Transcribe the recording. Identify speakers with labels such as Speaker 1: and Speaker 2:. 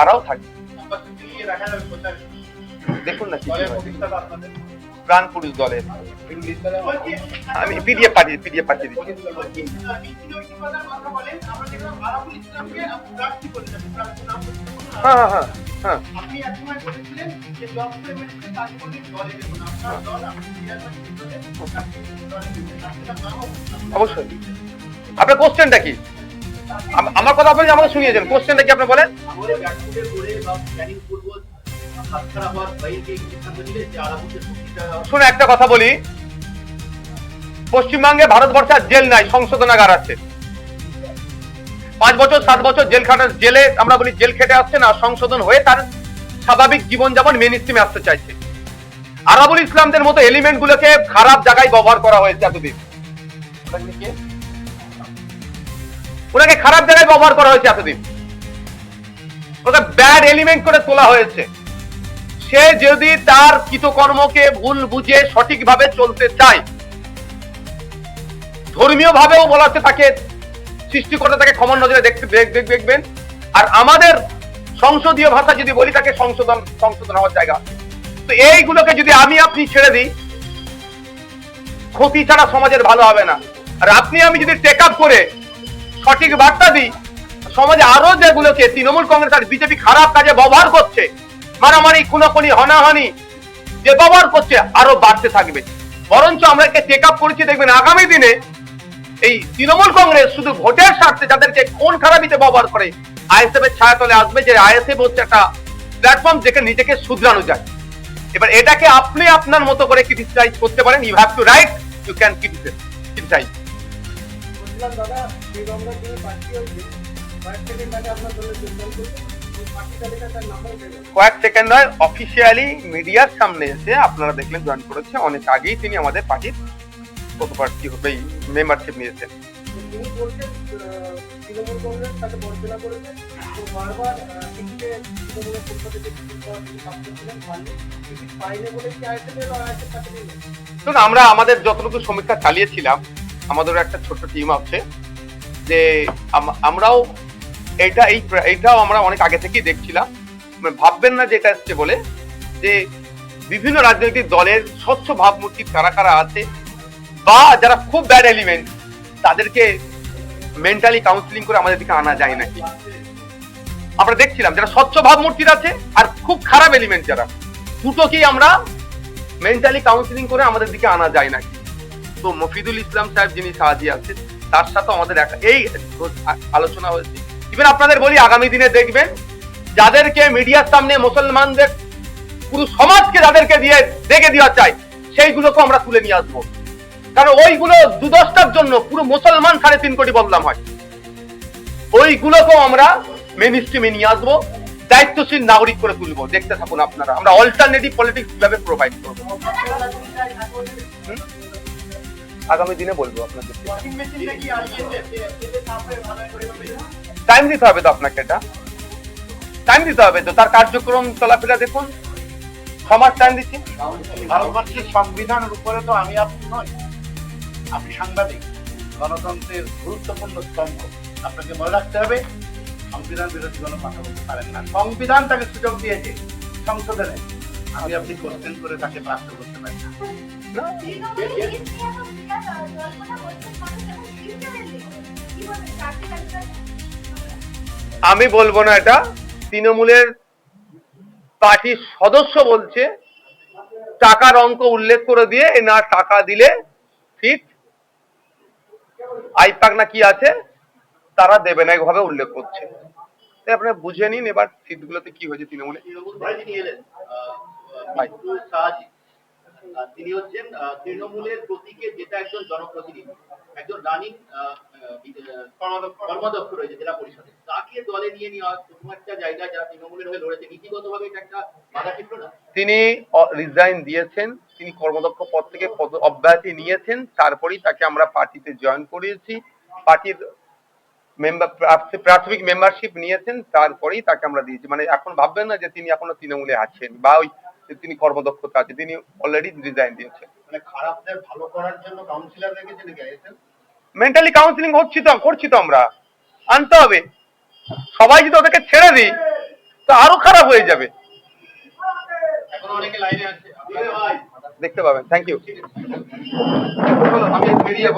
Speaker 1: তারাও থাকবে। দেখুন না প্রাণ পুরুষ দলের আমি পিডিএফ পাঠিয়ে দিচ্ছি। হ্যাঁ হ্যাঁ হ্যাঁ অবশ্যই। আপনার কোশ্চেনটা কি? আমার কথা আপনি আমাকে শুনিয়েছেন, কোশ্চেনটা কি আপনি বলেন। শুনে একটা কথা বলি, পশ্চিমবঙ্গে ভারতবর্ষে জেল নাই, সংশোধনাগার আছে। 5 বছর 7 বছর জেলে আমরা বলি জেল খেটে আসছে না, সংশোধন হয়ে তার স্বাভাবিক জীবনযাপন মেন স্ট্রিমে আসতে চাইছে। আরাবুল ইসলামদের মতো এলিমেন্ট গুলোকে খারাপ জায়গায় ব্যবহার করা হয়েছে এতদিন, ওনাকে খারাপ জায়গায় ব্যবহার করা হয়েছে এতদিন, ওকে ব্যাড এলিমেন্ট করে তোলা হয়েছে। সে যদি তার কৃতকর্মকে ভুল বুঝে সঠিকভাবে চলতে চায়, ধর্মীয় ভাবেও বলা হচ্ছে তাকে সৃষ্টিকর্তা তাকে ক্ষমার নজরে দেখবেন। আর আমাদের সংসদীয় ভাষা যদি বলি তাকে সংশোধন হওয়ার জায়গা। তো এইগুলোকে যদি আমি আপনি ছেড়ে দিই, ক্ষতি ছাড়া সমাজের ভালো হবে না। আর আপনি আমি যদি টেক আপ করে সঠিক বার্তা দিই, সমাজে আরো যেগুলোকে তৃণমূল কংগ্রেস আর বিজেপি খারাপ কাজে ব্যবহার করছে, মারামারি খুনোখুনি হনাহনি যে ব্যবহার করছে, আরো বাড়তে থাকবে। বরঞ্চ আমরা একে টেক আপ করেছি, দেখবেন আগামী দিনে এই তৃণমূল কংগ্রেস শুধু ভোটের স্বার্থে যাদেরকে কোন খারাপিতে ব্যবহার করে আইএসএফ এর ছায়াতলে আসবে, যে আইএসএফ হচ্ছে একটা প্ল্যাটফর্ম যেখানে নিজেকে শুধরানো যায়। এবার এটাকে আপনি আপনার মতো করে ক্রিটিসাইজ করতে পারেন, you have to right, you can criticize. কয়েক সেকেন্ড নয়, অফিসিয়ালি মিডিয়ার সামনে এসে আপনারা দেখলেন জয়েন করেছে, অনেক আগেই তিনি আমাদের পার্টির মেম্বারশিপ নিয়েছেন। আমরা আমাদের যতটুকু সমীক্ষা চালিয়েছিলাম, আমাদের একটা ছোট্ট টিম আছে, যে আমরাও এইটাও আমরা অনেক আগে থেকেই দেখছিলাম। ভাববেন না যে এটা এসছে বলে, যে বিভিন্ন রাজনৈতিক দলের স্বচ্ছ ভাবমূর্তি কারা কারা আছে, বা যারা খুব ব্যাড এলিমেন্ট তাদেরকে মেন্টালি কাউন্সিলিং করে আমাদের দিকে আনা যায় নাকি। আমরা দেখছিলাম যারা স্বচ্ছ ভাবমূর্তির আছে আর খুব খারাপ এলিমেন্ট যারা, দুটোকেই আমরা মেন্টালি কাউন্সিলিং করে আমাদের দিকে আনা যায় নাকি। তো মফিদুল ইসলাম সাহেব যিনি সাহায্যে আছেন, তার সাথে আমাদের এই আলোচনা হয়েছে। ইভেন আপনাদের বলি, আগামী দিনে দেখবেন যাদেরকে মিডিয়ার সামনে মুসলমানদের পুরো সমাজকে যাদেরকে দিয়ে দেখে দেওয়া চাই, সেইগুলোকে আমরা তুলে নিয়ে আসবো। কারণ ওইগুলো 2-10টার জন্য পুরো মুসলমান 3.5 কোটি বদনাম হয়। ওইগুলোকেও আমরা মেইন স্ট্রিমে নিয়ে আসবো, দায়িত্বশীল নাগরিক করে তুলবো। দেখতে থাকুন আপনারা, আমরা অল্টারনেটিভ পলিটিক্স কিভাবে প্রোভাইড করবো আগামী দিনে বলবো আপনাদের। টাইম দিতে হবে তো আপনাকে, এটা টাইম দিতে হবে তো, তার কার্যক্রম চলাফেরা দেখুন, সমাজ টাইম দিচ্ছি।
Speaker 2: ভারতবর্ষের সংবিধানের উপরে তো আমি আপনি নয়, আপনি সাংবাদিক, গণতন্ত্রের গুরুত্বপূর্ণ স্তম্ভ। আপনাকে মনে রাখতে হবে, সংবিধান বিরোধী কোনো কথা বলতে পারেন না। সংবিধান তাকে সুযোগ দিয়েছে সংশোধনে, আমি আপনি কোশ্চেন করে তাকে প্রাপ্ত করতে পারি না।
Speaker 1: আমি বলবো না এটা, তৃণমূলের পার্টির সদস্য বলছে, টাকার অঙ্ক উল্লেখ করে দিয়ে না টাকা দিলে ঠিক আইপাক না কি আছে তারা দেবে না, এইভাবে উল্লেখ করছে। আপনারা বুঝে নিন এবার সিটগুলোতে কি হয়েছে তৃণমূলে।
Speaker 3: তিনি হচ্ছেন তৃণমূলের প্রতীকে যেটা একজন জনপ্রতিনিধি, একজন রানিং কর্মাধ্যক্ষ রয়েছে জেলা পরিষদে, তাকে দলে নিয়ে নেওয়া প্রথম একটা জায়গায় যারা তৃণমূলের হয়ে লড়েছে, নীতিগতভাবে এটা একটা বাধা ছিল না?
Speaker 1: তিনি রিজাইন দিয়েছেন, তিনি কর্মদক্ষ পদ থেকে অব্যাহতি নিয়েছেন, তারপরেই তাকে আমরা পার্টিতে জয়েন করিয়েছি। পার্টির প্রাথমিক মেম্বারশিপ নিয়েছেন, তারপরেই তাকে আমরা দিয়েছি। মানে এখন ভাববেন না যে তিনি এখনো তৃণমূলে আছেন বা ওই তিনি কর্মদক্ষতা আছে, তিনি অলরেডি রিজাইন দিয়েছেন।
Speaker 2: মানে খারাপদের ভালো করার জন্য কাউন্সিলর রেখেছেন নাকি?
Speaker 1: মেন্টালি কাউন্সিলিং করছি তো আমরা, আনতে হবে। সবাই যদি ওদেরকে ছেড়ে দিই, তো আরো খারাপ হয়ে যাবে।
Speaker 3: এখনো অনেকে লাইনে আছে।
Speaker 1: দেখতে পাবেন। Thank you. আমি বেরিয়ে